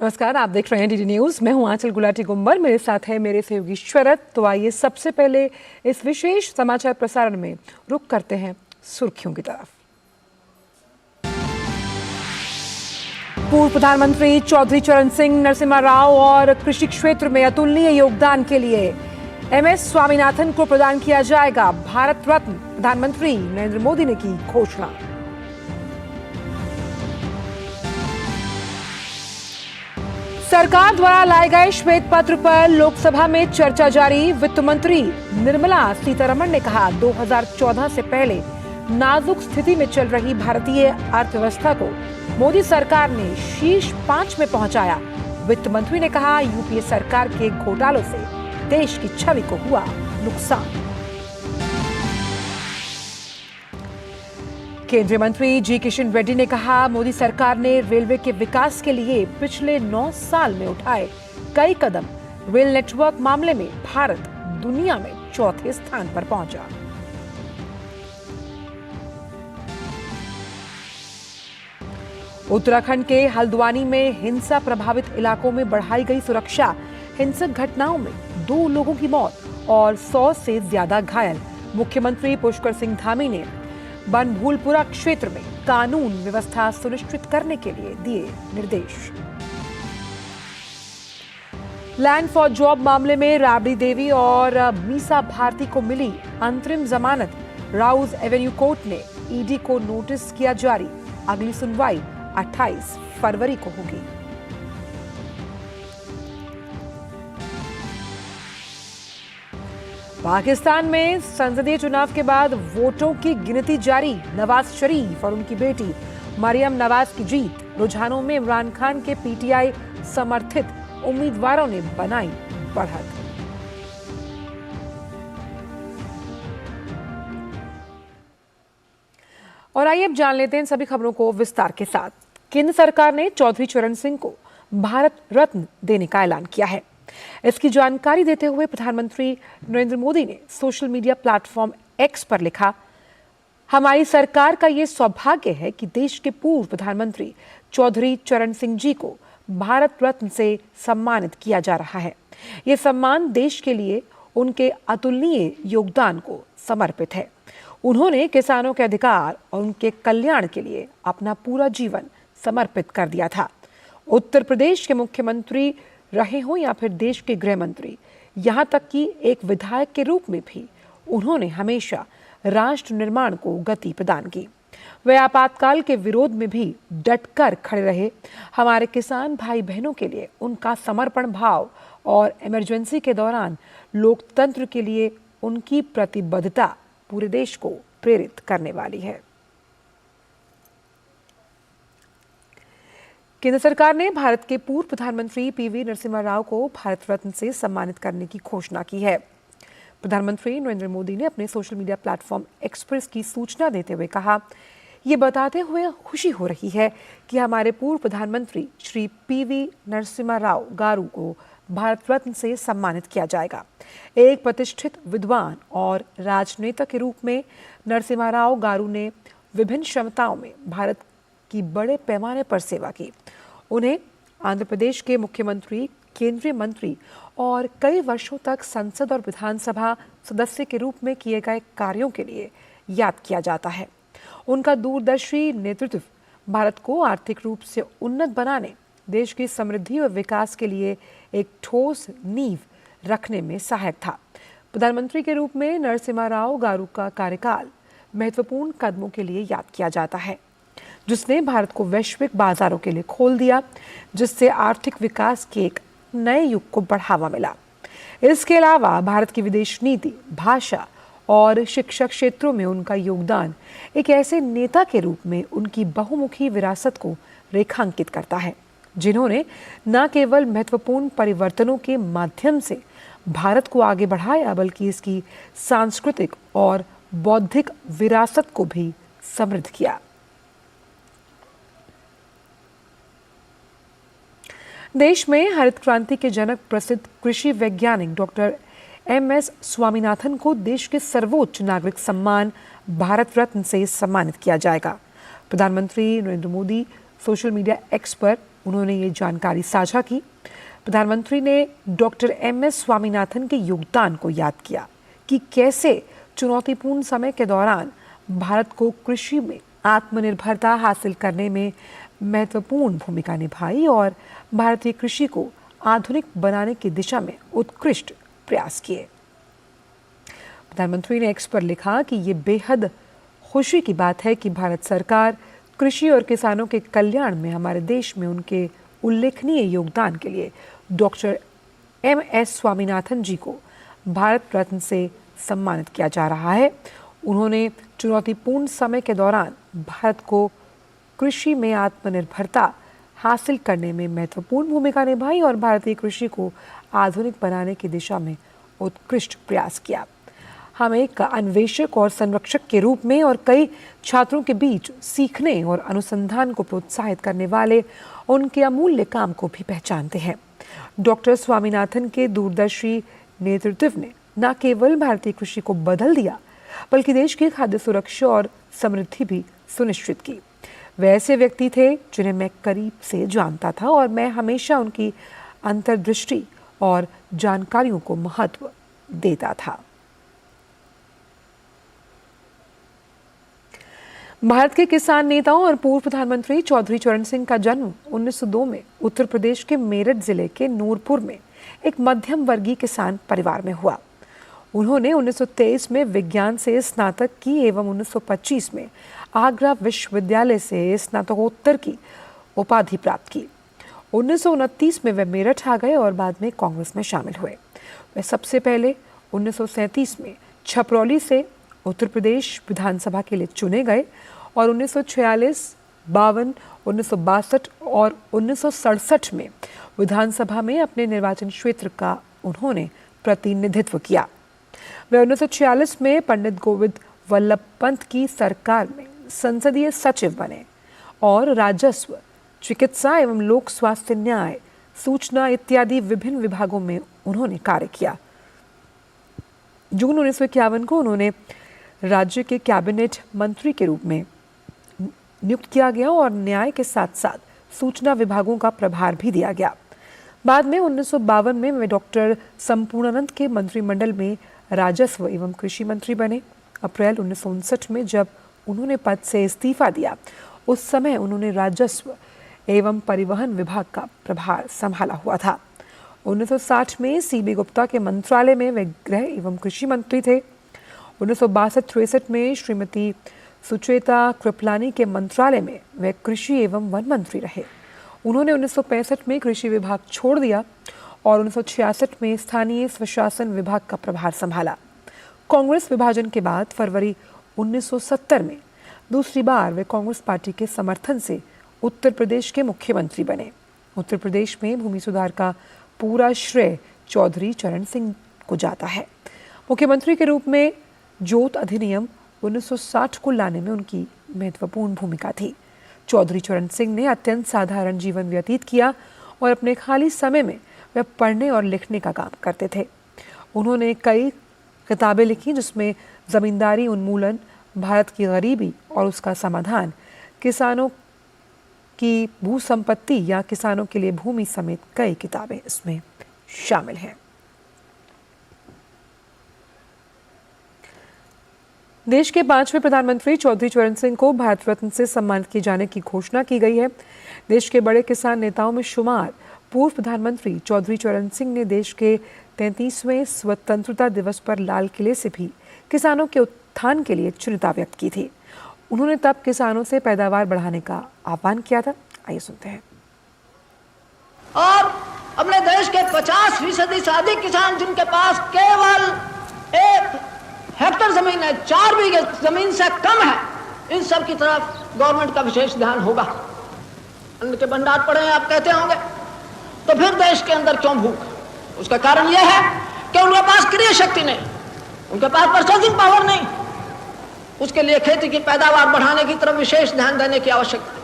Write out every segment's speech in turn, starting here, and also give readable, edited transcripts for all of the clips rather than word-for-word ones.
नमस्कार, आप देख रहे हैं डीडी न्यूज। मैं हूं आंचल गुलाटी गुंबर, मेरे साथ है मेरे सहयोगी शरद। तो आइए सबसे पहले इस विशेष समाचार प्रसारण में रुख करते हैं सुर्खियों की तरफ। पूर्व प्रधानमंत्री चौधरी चरण सिंह नरसिम्हा राव और कृषि क्षेत्र में अतुलनीय योगदान के लिए एमएस स्वामीनाथन को प्रदान किया जाएगा भारत रत्न। प्रधानमंत्री नरेंद्र मोदी ने की घोषणा। सरकार द्वारा लाए गए श्वेत पत्र पर लोकसभा में चर्चा जारी। वित्त मंत्री निर्मला सीतारमण ने कहा, 2014 से पहले नाजुक स्थिति में चल रही भारतीय अर्थव्यवस्था को मोदी सरकार ने शीर्ष 5 में पहुंचाया। वित्त मंत्री ने कहा, यूपीए सरकार के घोटालों से देश की छवि को हुआ नुकसान। केंद्रीय मंत्री जी किशन रेड्डी ने कहा, मोदी सरकार ने रेलवे के विकास के लिए पिछले 9 साल में उठाए कई कदम। रेल नेटवर्क मामले में भारत दुनिया में 4थे स्थान पर पहुंचा। उत्तराखंड के हल्द्वानी में हिंसा प्रभावित इलाकों में बढ़ाई गई सुरक्षा। हिंसक घटनाओं में 2 लोगों की मौत और 100 से ज्यादा घायल। मुख्यमंत्री पुष्कर सिंह धामी ने बनभूलपुरा क्षेत्र में कानून व्यवस्था सुनिश्चित करने के लिए दिए निर्देश। लैंड फॉर जॉब मामले में राबड़ी देवी और मीसा भारती को मिली अंतरिम जमानत। राउज एवेन्यू कोर्ट ने ईडी को नोटिस किया जारी। अगली सुनवाई 28 फरवरी को होगी। पाकिस्तान में संसदीय चुनाव के बाद वोटों की गिनती जारी। नवाज शरीफ और उनकी बेटी मरियम नवाज की जीत। रुझानों में इमरान खान के पीटीआई समर्थित उम्मीदवारों ने बनाई बढ़त। और आइए अब जान लेते हैं इन सभी खबरों को विस्तार के साथ। केंद्र सरकार ने चौधरी चरण सिंह को भारत रत्न देने का ऐलान किया है। इसकी जानकारी देते हुए प्रधानमंत्री नरेंद्र मोदी ने सोशल मीडिया प्लेटफॉर्म एक्स पर लिखा, हमारी सरकार का ये सौभाग्य है कि देश के पूर्व प्रधानमंत्री चौधरी चरण सिंह जी को भारत रत्न से सम्मानित किया जा रहा है। ये सम्मान देश के लिए उनके अतुलनीय योगदान को समर्पित है। उन्होंने किसानों के अधिकार और उनके कल्याण के लिए अपना पूरा जीवन समर्पित कर दिया था। उत्तर प्रदेश के मुख्यमंत्री रहे हों या फिर देश के गृह मंत्री, यहां तक कि एक विधायक के रूप में भी उन्होंने हमेशा राष्ट्र निर्माण को गति प्रदान की। वे आपातकाल के विरोध में भी डटकर खड़े रहे। हमारे किसान भाई बहनों के लिए उनका समर्पण भाव और इमरजेंसी के दौरान लोकतंत्र के लिए उनकी प्रतिबद्धता पूरे देश को प्रेरित करने वाली है। केंद्र सरकार ने भारत के पूर्व प्रधानमंत्री पीवी नरसिम्हा राव को भारत रत्न से सम्मानित करने की घोषणा की है। प्रधानमंत्री नरेंद्र मोदी ने अपने सोशल मीडिया प्लेटफॉर्म एक्सप्रेस की सूचना देते हुए कहा, ये बताते हुए खुशी हो रही है कि हमारे पूर्व प्रधानमंत्री श्री पीवी नरसिम्हा राव गारू को भारत रत्न से सम्मानित किया जाएगा। एक प्रतिष्ठित विद्वान और राजनेता के रूप में नरसिम्हा राव गारू ने विभिन्न क्षमताओं में भारत की बड़े पैमाने पर सेवा की। उन्हें आंध्र प्रदेश के मुख्यमंत्री, केंद्रीय मंत्री और कई वर्षों तक संसद और विधानसभा सदस्य के रूप में किए गए कार्यों के लिए याद किया जाता है। उनका दूरदर्शी नेतृत्व भारत को आर्थिक रूप से उन्नत बनाने, देश की समृद्धि और विकास के लिए एक ठोस नींव रखने में सहायक था। प्रधानमंत्री के रूप में नरसिम्हा राव गारू का कार्यकाल महत्वपूर्ण कदमों के लिए याद किया जाता है, जिसने भारत को वैश्विक बाजारों के लिए खोल दिया, जिससे आर्थिक विकास के एक नए युग को बढ़ावा मिला। इसके अलावा भारत की विदेश नीति, भाषा और शिक्षा क्षेत्रों में उनका योगदान एक ऐसे नेता के रूप में उनकी बहुमुखी विरासत को रेखांकित करता है, जिन्होंने न केवल महत्वपूर्ण परिवर्तनों के माध्यम से भारत को आगे बढ़ाया, बल्कि इसकी सांस्कृतिक और बौद्धिक विरासत को भी समृद्ध किया। देश में हरित क्रांति के जनक प्रसिद्ध कृषि वैज्ञानिक डॉक्टर एमएस स्वामीनाथन को देश के सर्वोच्च नागरिक सम्मान भारत रत्न से सम्मानित किया जाएगा। प्रधानमंत्री Narendra Modi social media x पर उन्होंने ये जानकारी साझा की। प्रधानमंत्री ने डॉक्टर MS स्वामीनाथन के योगदान को याद किया कि कैसे चुनौतीपूर्ण समय के दौरान भारत को कृषि में आत्मनिर्भरता हासिल करने में महत्वपूर्ण भूमिका निभाई और भारतीय कृषि को आधुनिक बनाने की दिशा में उत्कृष्ट प्रयास किए। प्रधानमंत्री ने एक्स पर लिखा कि ये बेहद खुशी की बात है कि भारत सरकार कृषि और किसानों के कल्याण में हमारे देश में उनके उल्लेखनीय योगदान के लिए डॉक्टर MS स्वामीनाथन जी को भारत रत्न से सम्मानित किया जा रहा है। उन्होंने चुनौतीपूर्ण समय के दौरान भारत को कृषि में आत्मनिर्भरता हासिल करने में महत्वपूर्ण भूमिका निभाई और भारतीय कृषि को आधुनिक बनाने की दिशा में उत्कृष्ट प्रयास किया। हम एक अन्वेषक और संरक्षक के रूप में और कई छात्रों के बीच सीखने और अनुसंधान को प्रोत्साहित करने वाले उनके अमूल्य काम को भी पहचानते हैं। डॉक्टर स्वामीनाथन के दूरदर्शी नेतृत्व ने न केवल भारतीय कृषि को बदल दिया बल्कि देश की खाद्य सुरक्षा और समृद्धि भी सुनिश्चित की। वे ऐसे व्यक्ति थे जिन्हें मैं करीब से जानता था और मैं हमेशा उनकी अंतर्दृष्टि और जानकारियों को महत्व देता था। भारत के किसान नेताओं और पूर्व प्रधानमंत्री चौधरी चरण सिंह का जन्म 1902 में उत्तर प्रदेश के मेरठ जिले के नूरपुर में एक मध्यम वर्गीय किसान परिवार में हुआ। उन्होंने 1923 में विज्ञान से स्नातक की एवं 1925 में आगरा विश्वविद्यालय से स्नातकोत्तर की उपाधि प्राप्त की। 1929 में वे मेरठ आ गए और बाद में कांग्रेस में शामिल हुए। वे सबसे पहले 1937 में छपरौली से उत्तर प्रदेश विधानसभा के लिए चुने गए और 1946, 52, 1962 और 1967 में विधानसभा में अपने निर्वाचन क्षेत्र का उन्होंने प्रतिनिधित्व किया। वे 1946 में पंडित गोविंद वल्लभ पंत की सरकार में संसदीय सचिव बने और राजस्व, चिकित्सा एवं लोक स्वास्थ्य, न्याय, सूचना इत्यादि विभिन्न विभागों में उन्होंने कार्य किया। जून 1951 को उन्होंने राज्य के कैबिनेट मंत्री के रूप में नियुक्त किया गया और न्याय के साथ साथ सूचना विभागों का प्रभार भी दिया गया। बाद में 1952 में वे डॉक्टर संपूर्णानंद के मंत्रिमंडल में राजस्व एवं कृषि मंत्री बने। अप्रैल 1959 में जब उन्होंने पद से इस्तीफा दिया, उस समय उन्होंने राजस्व एवं परिवहन विभाग का प्रभार संभाला हुआ था। 1960 में CB गुप्ता के मंत्रालय में वे गृह एवं कृषि मंत्री थे। 1962-63 में श्रीमती सुचेता कृपलानी के मंत्रालय में वे कृषि एवं वन मंत्री रहे। उन्होंने 1965 में कृषि विभाग छोड़ दिया और 1966 में स्थानीय स्वशासन विभाग का प्रभार संभाला। कांग्रेस विभाजन के बाद फरवरी 1970 में दूसरी बार वे कांग्रेस पार्टी के समर्थन से उत्तर प्रदेश के मुख्यमंत्री बने। उत्तर प्रदेश में भूमि सुधार का पूरा श्रेय चौधरी चरण सिंह को जाता है। मुख्यमंत्री के रूप में जोत अधिनियम 1960 को लाने में उनकी महत्वपूर्ण भूमिका थी। चौधरी चरण सिंह ने अत्यंत साधारण जीवन व्यतीत किया और अपने खाली समय में वे पढ़ने और लिखने का काम करते थे। उन्होंने कई किताबें लिखी जिसमें जमींदारी उन्मूलन, भारत की गरीबी और उसका समाधान, किसानों की भू संपत्ति या किसानों के लिए भूमि समेत कई किताबें इसमें शामिल हैं। देश के 5वें प्रधानमंत्री चौधरी चरण सिंह को भारत रत्न से सम्मानित किए जाने की घोषणा की गई है। देश के बड़े किसान नेताओं में शुमार पूर्व प्रधानमंत्री चौधरी चरण सिंह ने देश के 33वें स्वतंत्रता दिवस पर लाल किले से भी किसानों के उत्थान के लिए चिंता व्यक्त की थी। उन्होंने तब किसानों से पैदावार बढ़ाने का आह्वान किया था। आइए सुनते हैं। और अपने देश के 50% से अधिक किसान जिनके पास केवल 1 हेक्टर जमीन है, 4 बीघे जमीन से कम है, इन सब की तरफ गवर्नमेंट का विशेष ध्यान होगा। अन्न के भंडार पड़े हैं आप कहते होंगे, तो फिर देश के अंदर क्यों भूख? उसका कारण यह है कि उनके पास क्रय शक्ति नहीं, उनके पास परचेजिंग पावर नहीं। उसके लिए खेती की पैदावार बढ़ाने की तरफ विशेष ध्यान देने की आवश्यकता है।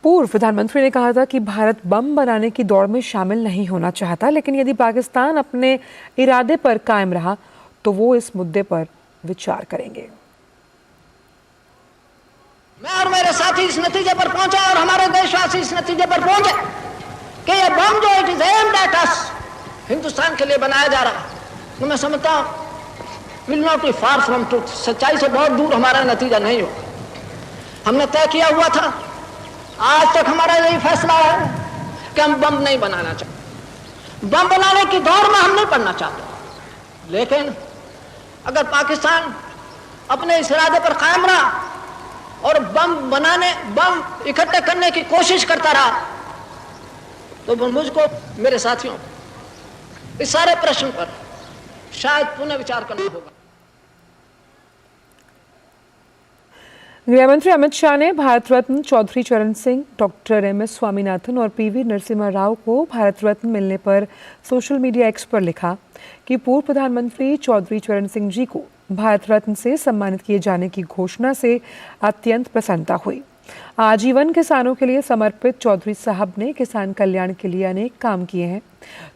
पूर्व प्रधानमंत्री ने कहा था कि भारत बम बनाने की दौड़ में शामिल नहीं होना चाहता, लेकिन यदि पाकिस्तान अपने इरादे पर कायम रहा तो वो इस मुद्दे पर विचार करेंगे। मैं और मेरे साथी इस नतीजे पर पहुंचे और हमारे देशवासी इस नतीजे पर पहुंचे कि ये बम जो it is aimed at us Hindustan के लिए बनाया जा रहा है, तो मैं समझता हूं will not be far from truth, सच्चाई से बहुत दूर हमारा नतीजा नहीं हो। हमने तय किया हुआ था, आज तक हमारा यही फैसला है कि हम बम नहीं बनाना चाहते, बम बनाने की दौड़ में हम नहीं पड़ना चाहते। लेकिन अगर पाकिस्तान अपने इस इरादे पर कायम रहा और बम इकट्ठे करने की कोशिश करता रहा, तो मुझको, मेरे साथियों, इस सारे प्रश्न पर शायद पुनः विचार करना होगा। गृहमंत्री अमित शाह ने भारत रत्न चौधरी चरण सिंह, डॉक्टर एम.एस. स्वामीनाथन और पी.वी. नरसिम्हा राव को भारत रत्न मिलने पर सोशल मीडिया एक्स पर लिखा कि पूर्व प्रधानमंत्री चौधरी चरण सिंह जी को भारत रत्न से सम्मानित किए जाने की घोषणा से अत्यंत प्रसन्नता हुई। आजीवन किसानों के लिए समर्पित चौधरी साहब ने किसान कल्याण के लिए अनेक काम किए हैं।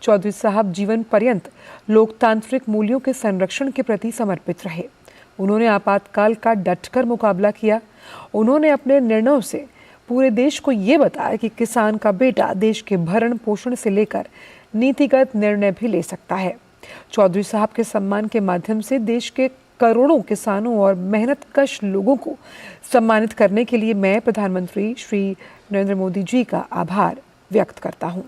चौधरी साहब जीवन पर्यंत लोकतांत्रिक मूल्यों के संरक्षण के प्रति समर्पित रहे। उन्होंने आपातकाल का डटकर मुकाबला किया। उन्होंने अपने निर्णयों से पूरे देश को ये बताया कि किसान का बेटा देश के भरण पोषण से लेकर नीतिगत निर्णय भी ले सकता है। चौधरी साहब के सम्मान के माध्यम से देश के करोड़ों किसानों और मेहनतकश लोगों को सम्मानित करने के लिए मैं प्रधानमंत्री श्री नरेंद्र मोदी जी का आभार व्यक्त करता हूं।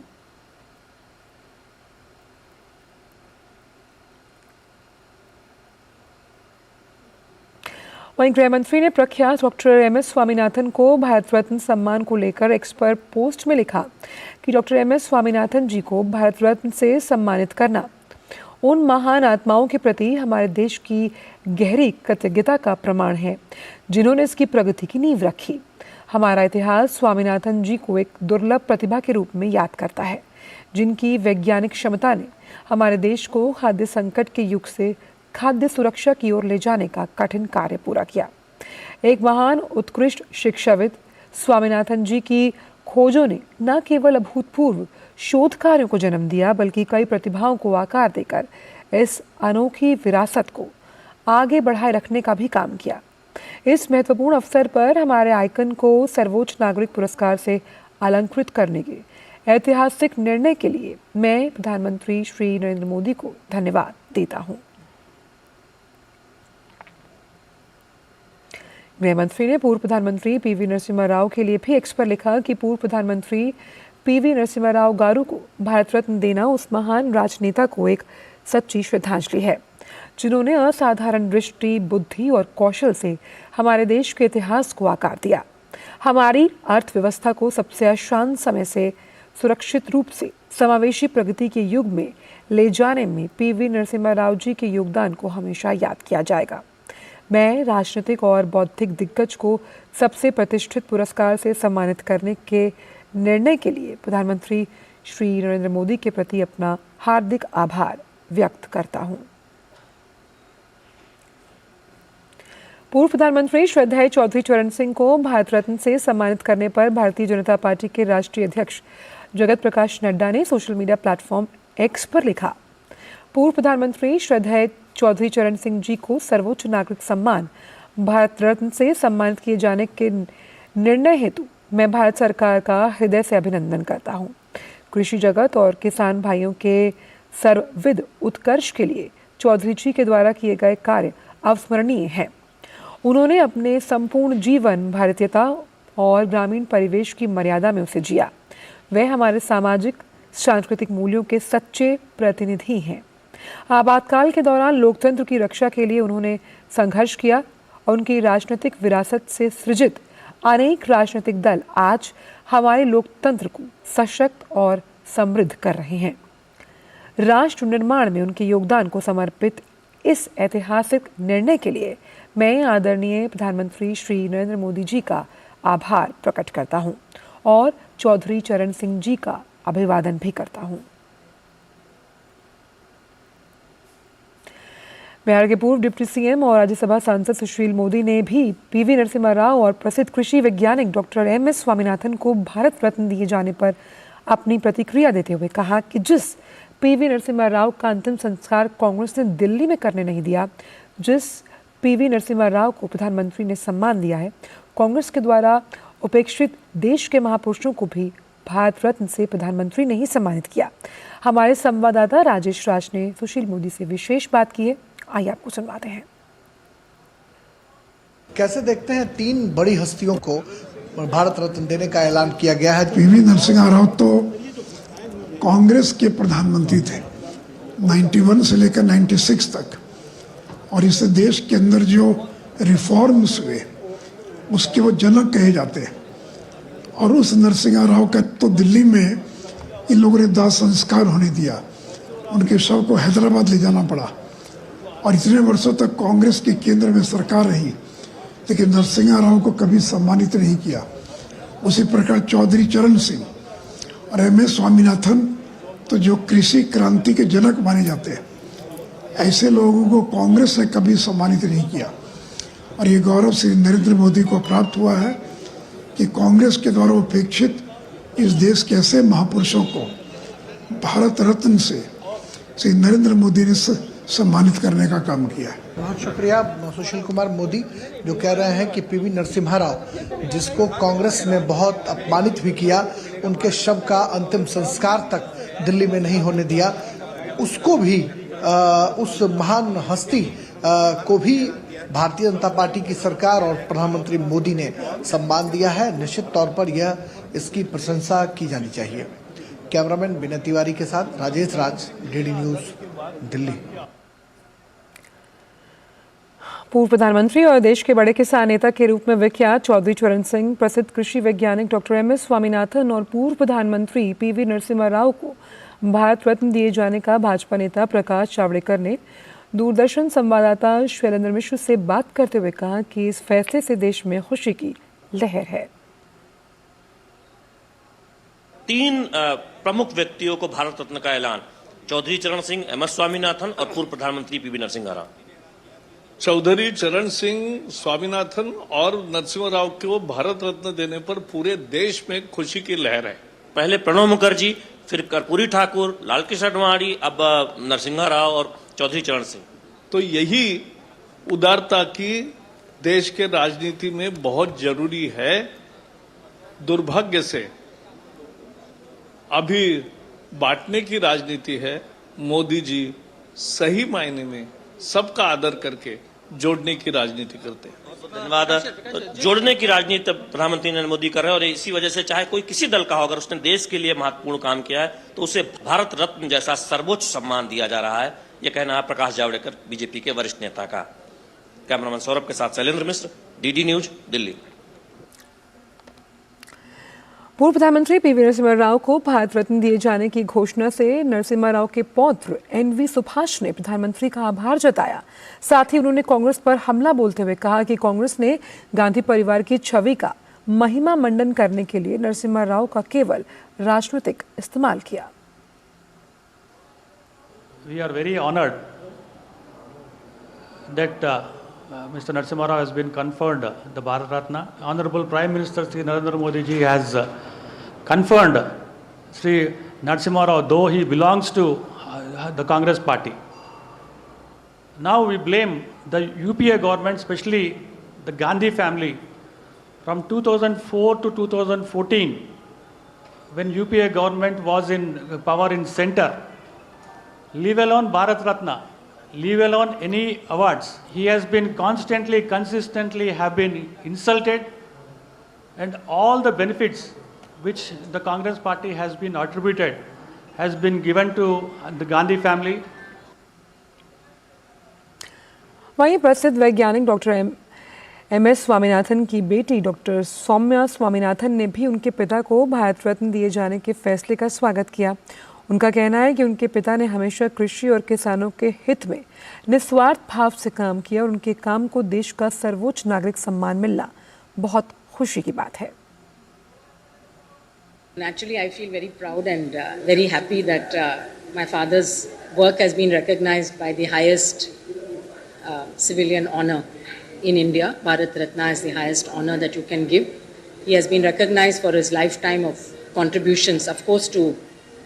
वहीं गृहमंत्री ने प्रख्यात डॉक्टर एम.एस. स्वामीनाथन को भारत रत्न सम्मान को लेकर एक्स पर पोस्ट में लिखा कि डॉक्टर एम.एस. स्वामीनाथन जी को भारत रत्न से सम्मानित करना उन महान आत्माओं के प्रति हमारे देश की गहरी कृतज्ञता का प्रमाण है जिन्होंने इसकी प्रगति की नींव रखी। हमारा इतिहास स्वामीनाथन जी को एक दुर्लभ प्रतिभा के रूप में याद करता है, जिनकी वैज्ञानिक क्षमता ने हमारे देश को खाद्य संकट के युग से खाद्य सुरक्षा की ओर ले जाने का कठिन कार्य पूरा किया। एक महान उत्कृष्ट शिक्षाविद स्वामीनाथन जी की खोजों ने न केवल अभूतपूर्व शोध कार्यों को जन्म दिया, बल्कि कई प्रतिभाओं को आकार देकर इस अनोखी विरासत को आगे बढ़ाए रखने का भी काम किया। इस महत्वपूर्ण अवसर पर हमारे आइकन को सर्वोच्च नागरिक पुरस्कार से अलंकृत करने के ऐतिहासिक निर्णय के लिए मैं प्रधानमंत्री श्री नरेंद्र मोदी को धन्यवाद देता हूं। गृहमंत्री ने पूर्व प्रधानमंत्री पी.वी. नरसिम्हा राव के लिए भी एक्स पर लिखा कि पूर्व प्रधानमंत्री पी.वी. नरसिम्हा राव गारू को भारत रत्न देना उस महान राजनेता को एक सच्ची श्रद्धांजलि है, जिन्होंने असाधारण दृष्टि, बुद्धि और कौशल से हमारे देश के इतिहास को आकार दिया। हमारी अर्थव्यवस्था को सबसे आसान समय से सुरक्षित रूप से समावेशी प्रगति के युग में ले जाने में पी.वी. नरसिम्हा राव जी के योगदान को हमेशा याद किया जाएगा। मैं राजनीतिक और बौद्धिक दिग्गज को सबसे प्रतिष्ठित पुरस्कार से सम्मानित करने के निर्णय के लिए प्रधानमंत्री श्री नरेंद्र मोदी के प्रति अपना हार्दिक आभार व्यक्त करता हूं। पूर्व प्रधानमंत्री श्रद्धेय चौधरी चरण सिंह को भारत रत्न से सम्मानित करने पर भारतीय जनता पार्टी के राष्ट्रीय अध्यक्ष जगत प्रकाश नड्डा ने सोशल मीडिया प्लेटफॉर्म एक्स पर लिखा, पूर्व प्रधानमंत्री श्रद्धेय चौधरी चरण सिंह जी को सर्वोच्च नागरिक सम्मान भारत रत्न से सम्मानित किए जाने के निर्णय हेतु मैं भारत सरकार का हृदय से अभिनंदन करता हूं। कृषि जगत और किसान भाइयों के सर्वविध उत्कर्ष के लिए चौधरी जी के द्वारा किए गए कार्य अविस्मरणीय हैं। उन्होंने अपने संपूर्ण जीवन भारतीयता और ग्रामीण परिवेश की मर्यादा में उसे जिया। वे हमारे सामाजिक सांस्कृतिक मूल्यों के सच्चे प्रतिनिधि हैं। आपातकाल के दौरान लोकतंत्र की रक्षा के लिए उन्होंने संघर्ष किया और उनकी राजनीतिक विरासत से सृजित अनेक राजनीतिक दल आज हमारे लोकतंत्र को सशक्त और समृद्ध कर रहे हैं। राष्ट्र निर्माण में उनके योगदान को समर्पित इस ऐतिहासिक निर्णय के लिए मैं आदरणीय प्रधानमंत्री श्री नरेंद्र मोदी जी का आभार प्रकट करता हूं और चौधरी चरण सिंह जी का अभिवादन भी करता हूं। बिहार के पूर्व डिप्टी सीएम और राज्यसभा सांसद सुशील मोदी ने भी पी.वी. नरसिम्हा राव और प्रसिद्ध कृषि वैज्ञानिक डॉक्टर एम.एस. स्वामीनाथन को भारत रत्न दिए जाने पर अपनी प्रतिक्रिया देते हुए कहा कि जिस पी.वी. नरसिम्हा राव का अंतिम संस्कार कांग्रेस ने दिल्ली में करने नहीं दिया, जिस पी.वी. नरसिम्हा राव को प्रधानमंत्री ने सम्मान दिया है, कांग्रेस के द्वारा उपेक्षित देश के महापुरुषों को भी भारत रत्न से प्रधानमंत्री ने ही सम्मानित किया। हमारे संवाददाता राजेश राज ने सुशील मोदी से विशेष बात की है, आइए आपको सुनवाते हैं। कैसे देखते हैं 3 बड़ी हस्तियों को भारत रत्न देने का ऐलान किया गया है? पीवी नरसिम्हा राव तो कांग्रेस के प्रधानमंत्री थे 91 से लेकर 96 तक, और इस देश के अंदर जो रिफॉर्म्स हुए उसके वो जनक कहे जाते हैं। और उस नरसिम्हा राव का तो दिल्ली में इन लोगों ने दाह संस्कार होने दिया, उनके शव को हैदराबाद ले जाना पड़ा, और इतने वर्षों तक कांग्रेस के केंद्र में सरकार रही, लेकिन नरसिम्हा राव को कभी सम्मानित नहीं किया। उसी प्रकार चौधरी चरण सिंह और MS स्वामीनाथन तो जो कृषि क्रांति के जनक माने जाते हैं, ऐसे लोगों को कांग्रेस ने कभी सम्मानित नहीं किया। और ये गौरव श्री नरेंद्र मोदी को प्राप्त हुआ है कि कांग्रेस के द्वारा उपेक्षित इस देश के ऐसे महापुरुषों को भारत रत्न से श्री नरेंद्र मोदी ने सम्मानित करने का काम किया है। बहुत शुक्रिया सुशील कुमार मोदी, जो कह रहे हैं कि पीवी नरसिम्हा राव, जिसको कांग्रेस ने बहुत अपमानित भी किया, उनके शव का अंतिम संस्कार तक दिल्ली में नहीं होने दिया, उसको भी उस महान हस्ती को भी भारतीय जनता पार्टी की सरकार और प्रधानमंत्री मोदी ने सम्मान दिया है। निश्चित तौर पर यह इसकी प्रशंसा की जानी चाहिए। कैमरामैन विनय तिवारी के साथ राजेश राज, DD न्यूज, दिल्ली। पूर्व प्रधानमंत्री और देश के बड़े किसान नेता के रूप में विख्यात चौधरी चरण सिंह, प्रसिद्ध कृषि वैज्ञानिक डॉक्टर MS स्वामीनाथन और पूर्व प्रधानमंत्री PV नरसिम्हा राव को भारत रत्न दिए जाने का भाजपा नेता प्रकाश जावड़ेकर ने दूरदर्शन संवाददाता शैलेंद्र मिश्र से बात करते हुए कहा कि इस फैसले से देश में खुशी की लहर है। 3 प्रमुख व्यक्तियों को भारत रत्न का ऐलान, चौधरी चरण सिंह, MS स्वामीनाथन और पूर्व प्रधानमंत्री PV नरसिम्हा राव। चौधरी चरण सिंह, स्वामीनाथन और नरसिम्हा राव को भारत रत्न देने पर पूरे देश में खुशी की लहर है। पहले प्रणब मुखर्जी, फिर कर्पूरी ठाकुर, लालकृष्ण आडवाणी, अब नरसिम्हा राव और चौधरी चरण सिंह। तो यही उदारता की देश के राजनीति में बहुत जरूरी है। दुर्भाग्य से अभी बांटने की राजनीति है। मोदी जी सही मायने में सबका आदर करके जोड़ने की राजनीति करते हैं। धन्यवाद। तो जोड़ने की राजनीति प्रधानमंत्री नरेंद्र मोदी कर रहे हैं, और इसी वजह से चाहे कोई किसी दल का हो, अगर उसने देश के लिए महत्वपूर्ण काम किया है तो उसे भारत रत्न जैसा सर्वोच्च सम्मान दिया जा रहा है। यह कहना है प्रकाश जावड़ेकर, बीजेपी के वरिष्ठ नेता का। कैमरामैन सौरभ के साथ शैलेंद्र मिश्र, DD न्यूज, दिल्ली। पूर्व प्रधानमंत्री PV नरसिम्हा राव को भारत रत्न दिए जाने की घोषणा से नरसिम्हा राव के पौत्र NV सुभाष ने प्रधानमंत्री का आभार जताया। साथ ही उन्होंने कांग्रेस पर हमला बोलते हुए कहा कि कांग्रेस ने गांधी परिवार की छवि का महिमा मंडन करने के लिए नरसिम्हा राव का केवल राजनीतिक इस्तेमाल किया। We are very honored that Mr. Narasimha Rao has been conferred the Bharat Ratna. Honorable Prime Minister Sri Narendra Modi ji has conferred Sri Narasimha Rao, though he belongs to the Congress party. Now we blame the UPA government, especially the Gandhi family, from 2004 to 2014, when UPA government was in power in center. Leave alone Bharat Ratna, leave alone any awards. He has been constantly, consistently have been insulted, and all the benefits which the Congress party has been attributed has been given to the Gandhi family. वहीं प्रसिद्ध वैज्ञानिक doctor MS Swaminathan की बेटी doctor Soumya Swaminathan ने भी उनके पिता को भारत रत्न दिए जाने के फैसले का स्वागत किया। उनका कहना है कि उनके पिता ने हमेशा कृषि और किसानों के हित में निस्वार्थ भाव से काम किया और उनके काम को देश का सर्वोच्च नागरिक सम्मान मिलना बहुत खुशी की बात है। Naturally, I feel very proud and very happy that my father's work has been recognized by the highest civilian honor in India. Bharat Ratna is the highest honor that you can give. He has been recognized for his lifetime of contributions, of course, to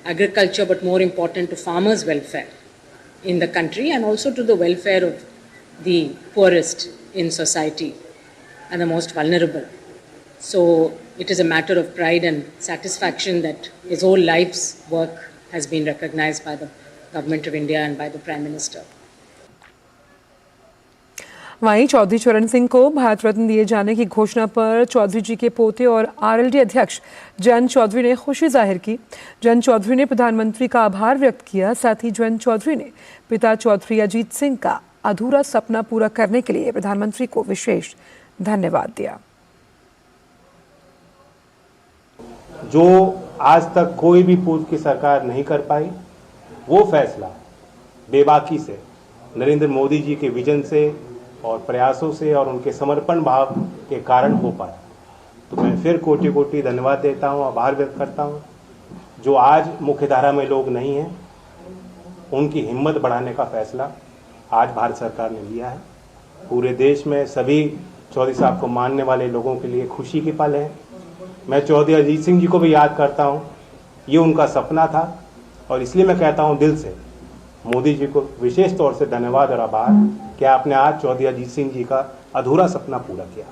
agriculture, but more important to farmers' welfare in the country, and also to the welfare of the poorest in society and the most vulnerable. So it is a matter of pride and satisfaction that his whole life's work has been recognized by the Government of India and by the Prime Minister. वहीं चौधरी चरण सिंह को भारत रत्न दिए जाने की घोषणा पर चौधरी जी के पोते और आरएलडी अध्यक्ष जयंत चौधरी ने खुशी जाहिर की। जयंत चौधरी ने प्रधानमंत्री का आभार व्यक्त किया। साथ ही जयंत चौधरी ने पिता चौधरी अजीत सिंह का अधूरा सपना पूरा करने के लिए प्रधानमंत्री को विशेष धन्यवाद दिया। जो आज तक कोई भी पूर्व की सरकार नहीं कर पाई, वो फैसला बेबाकी से नरेंद्र मोदी जी के विजन से और प्रयासों से और उनके समर्पण भाव के कारण हो पाया। तो मैं फिर कोटि कोटि धन्यवाद देता हूँ, आभार व्यक्त करता हूँ। जो आज मुख्यधारा में लोग नहीं हैं, उनकी हिम्मत बढ़ाने का फैसला आज भारत सरकार ने लिया है। पूरे देश में सभी चौधरी साहब को मानने वाले लोगों के लिए खुशी की पल है। मैं चौधरी अजीत सिंह जी को भी याद करता हूँ, ये उनका सपना था और इसलिए मैं कहता हूँ दिल से मोदी जी को विशेष तौर से धन्यवाद और आभार कि आपने आज चौधरी अजीत सिंह जी का अधूरा सपना पूरा किया।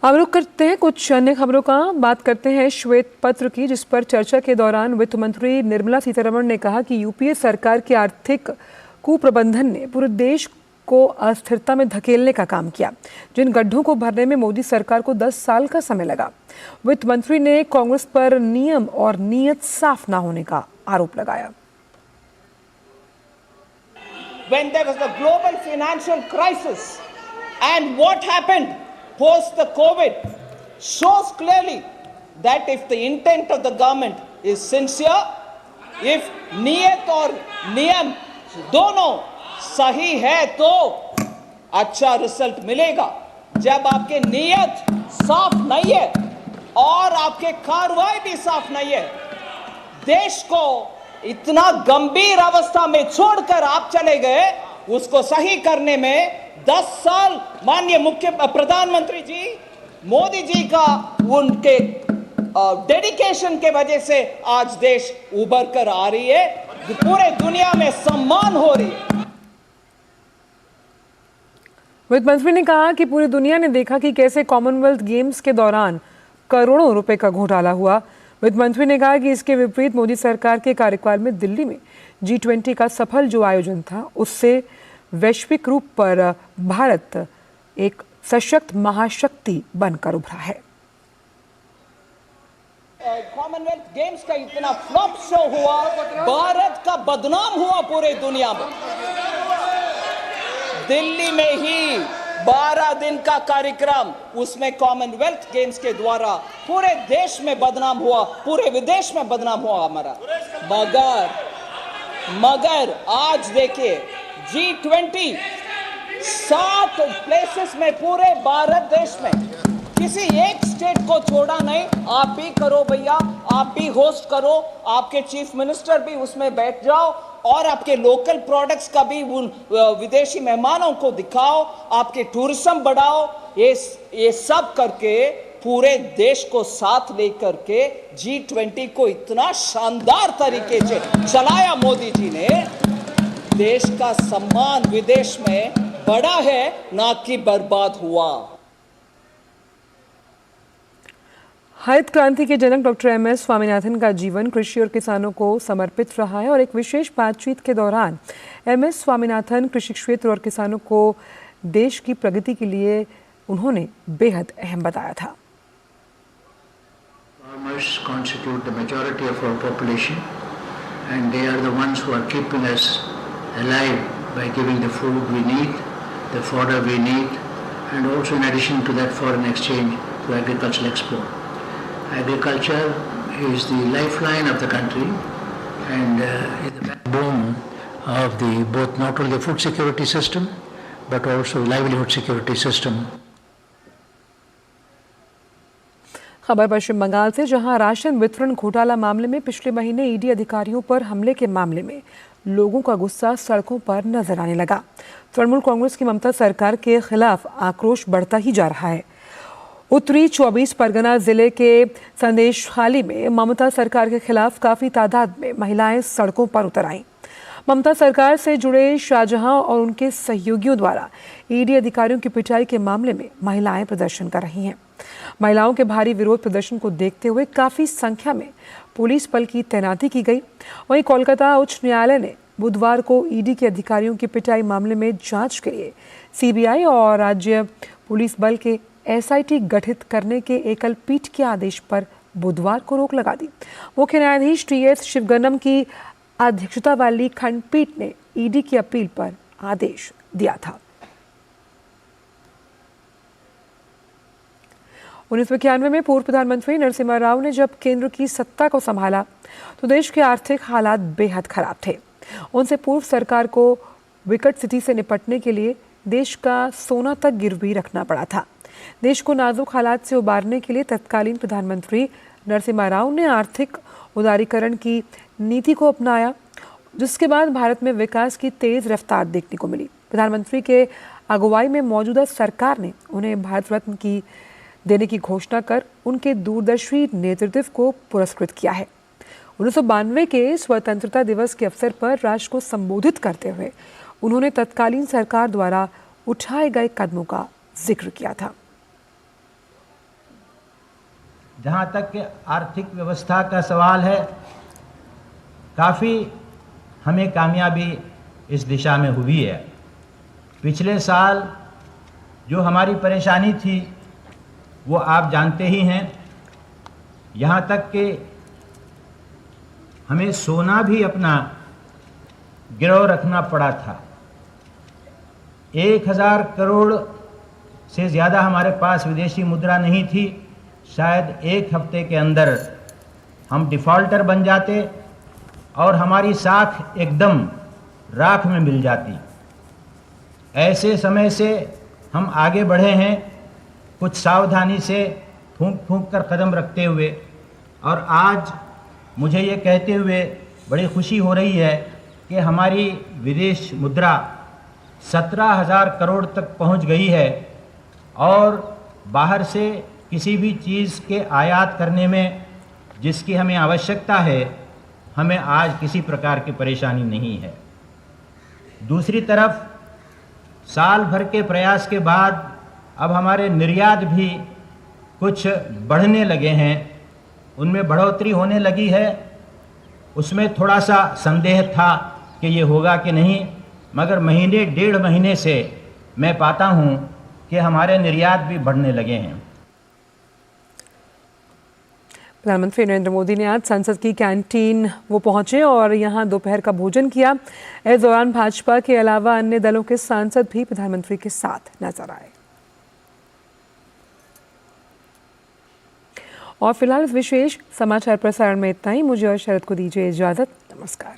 अब रुक करते हैं कुछ अन्य खबरों का। बात करते हैं श्वेत पत्र की, जिस पर चर्चा के दौरान वित्त मंत्री निर्मला सीतारमण ने कहा कि यूपीए सरकार के आर्थिक कुप्रबंधन ने पूरे देश को अस्थिरता में धकेलने का काम किया, जिन गड्ढों को भरने में मोदी सरकार को 10 साल का समय लगा। वित्त मंत्री ने कांग्रेस पर नियम और नीयत साफ न होने का आरोप लगाया। When there was a global financial crisis and what happened post the COVID shows clearly that if the intent of the government is sincere, if niyat और नियम दोनों सही है तो अच्छा रिजल्ट मिलेगा। जब आपके नियत साफ नहीं है और आपके कार्रवाई भी साफ नहीं है, देश को इतना गंभीर अवस्था में छोड़कर आप चले गए, उसको सही करने में 10 साल माननीय मुख्य प्रधानमंत्री जी मोदी जी का उनके डेडिकेशन के वजह से आज देश उभर कर आ रही है, पूरे दुनिया में सम्मान हो रही है। वित्त मंत्री ने कहा कि पूरी दुनिया ने देखा कि कैसे कॉमनवेल्थ गेम्स के दौरान करोड़ों रुपए का घोटाला हुआ। वित्त मंत्री ने कहा कि इसके विपरीत मोदी सरकार के कार्यकाल में दिल्ली में G20 का सफल जो आयोजन था, उससे वैश्विक रूप पर भारत एक सशक्त महाशक्ति बनकर उभरा है। कॉमनवेल्थ गेम्स का इतना फ्लॉप शो हुआ, भारत का बदनाम हुआ पूरे दुनिया में। दिल्ली में ही 12 दिन का कार्यक्रम, उसमें कॉमनवेल्थ गेम्स के द्वारा पूरे देश में बदनाम हुआ, पूरे विदेश में बदनाम हुआ हमारा। मगर आज देखिए G20 7 प्लेसेस में पूरे भारत देश में, किसी एक स्टेट को छोड़ा नहीं। आप भी करो भैया, आप भी होस्ट करो, आपके चीफ मिनिस्टर भी उसमें बैठ जाओ और आपके लोकल प्रोडक्ट्स का भी उन विदेशी मेहमानों को दिखाओ, आपके टूरिज्म बढ़ाओ। ये सब करके पूरे देश को साथ लेकर के G20 को इतना शानदार तरीके से चलाया मोदी जी ने। देश का सम्मान विदेश में बढ़ा है, ना कि बर्बाद हुआ। हरित क्रांति के जनक डॉक्टर MS स्वामीनाथन का जीवन कृषि और किसानों को समर्पित रहा है और एक विशेष बातचीत के दौरान MS स्वामीनाथन कृषि क्षेत्र और किसानों को देश की प्रगति के लिए उन्होंने बेहद अहम बताया था। Farmers constitute the majority of our population and they are the ones who are keeping us alive by giving the food we need, the fodder we need, and also in addition to that foreign exchange to agricultural export. Agriculture is the lifeline of the country and is the backbone of the both not only the food security system but also livelihood security system. खबर पश्चिम बंगाल से, जहां ration वितरण घोटाला मामले में पिछले महीने ED अधिकारियों पर हमले के मामले में लोगों का गुस्सा सड़कों पर नजर आने लगा। तृणमूल कांग्रेस की ममता सरकार के खिलाफ आक्रोश बढ़ता ही जा रहा है। उत्तरी 24 परगना जिले के संदेशखाली में ममता सरकार के खिलाफ काफी तादाद में महिलाएं सड़कों पर उतर आईं। ममता सरकार से जुड़े शाहजहां और उनके सहयोगियों द्वारा ईडी अधिकारियों की पिटाई के मामले में महिलाएं प्रदर्शन कर रही हैं। महिलाओं के भारी विरोध प्रदर्शन को देखते हुए काफी संख्या में पुलिस बल की तैनाती की गई। वहीं कोलकाता उच्च न्यायालय ने बुधवार को ईडी के अधिकारियों की पिटाई मामले में जांच के लिए सीबीआई और राज्य पुलिस बल के एसआईटी गठित करने के एकल पीठ के आदेश पर बुधवार को रोक लगा दी। मुख्य न्यायाधीश टीएस शिवगन्नम की अध्यक्षता वाली खंडपीठ ने ईडी की अपील पर आदेश दिया था। 1991 में पूर्व प्रधानमंत्री नरसिम्हा राव ने जब केंद्र की सत्ता को संभाला तो देश के आर्थिक हालात बेहद खराब थे। उनसे पूर्व सरकार को विकट स्थिति से निपटने के लिए देश का सोना तक गिरवी रखना पड़ा था। देश को नाजुक हालात से उबारने के लिए तत्कालीन प्रधानमंत्री नरसिम्हा राव ने आर्थिक उदारीकरण की नीति को अपनाया, जिसके बाद भारत में विकास की तेज रफ्तार देखने को मिली। प्रधानमंत्री के अगुवाई में मौजूदा सरकार ने उन्हें भारत रत्न की देने की घोषणा कर उनके दूरदर्शी नेतृत्व को पुरस्कृत किया है। 1992 के स्वतंत्रता दिवस के अवसर पर राष्ट्र को संबोधित करते हुए उन्होंने तत्कालीन सरकार द्वारा उठाए गए कदमों का जिक्र किया था। जहाँ तक कि आर्थिक व्यवस्था का सवाल है, काफ़ी हमें कामयाबी इस दिशा में हुई है। पिछले साल जो हमारी परेशानी थी वो आप जानते ही हैं। यहाँ तक कि हमें सोना भी अपना गिरव रखना पड़ा था। 1000 करोड़ से ज़्यादा हमारे पास विदेशी मुद्रा नहीं थी। शायद एक हफ्ते के अंदर हम डिफ़ॉल्टर बन जाते और हमारी साख एकदम राख में मिल जाती। ऐसे समय से हम आगे बढ़े हैं, कुछ सावधानी से फूंक फूंक कर कदम रखते हुए। और आज मुझे ये कहते हुए बड़ी खुशी हो रही है कि हमारी विदेश मुद्रा 17,000 करोड़ तक पहुंच गई है और बाहर से किसी भी चीज़ के आयात करने में जिसकी हमें आवश्यकता है, हमें आज किसी प्रकार की परेशानी नहीं है। दूसरी तरफ साल भर के प्रयास के बाद अब हमारे निर्यात भी कुछ बढ़ने लगे हैं, उनमें बढ़ोतरी होने लगी है। उसमें थोड़ा सा संदेह था कि ये होगा कि नहीं, मगर महीने 1.5 महीने से मैं पाता हूँ कि हमारे निर्यात भी बढ़ने लगे हैं। प्रधानमंत्री नरेंद्र मोदी ने आज संसद की कैंटीन वो पहुंचे और यहां दोपहर का भोजन किया। इस दौरान भाजपा के अलावा अन्य दलों के सांसद भी प्रधानमंत्री के साथ नजर आए। और फिलहाल इस विशेष समाचार प्रसारण में इतना ही। मुझे और शरद को दीजिए इजाजत। नमस्कार।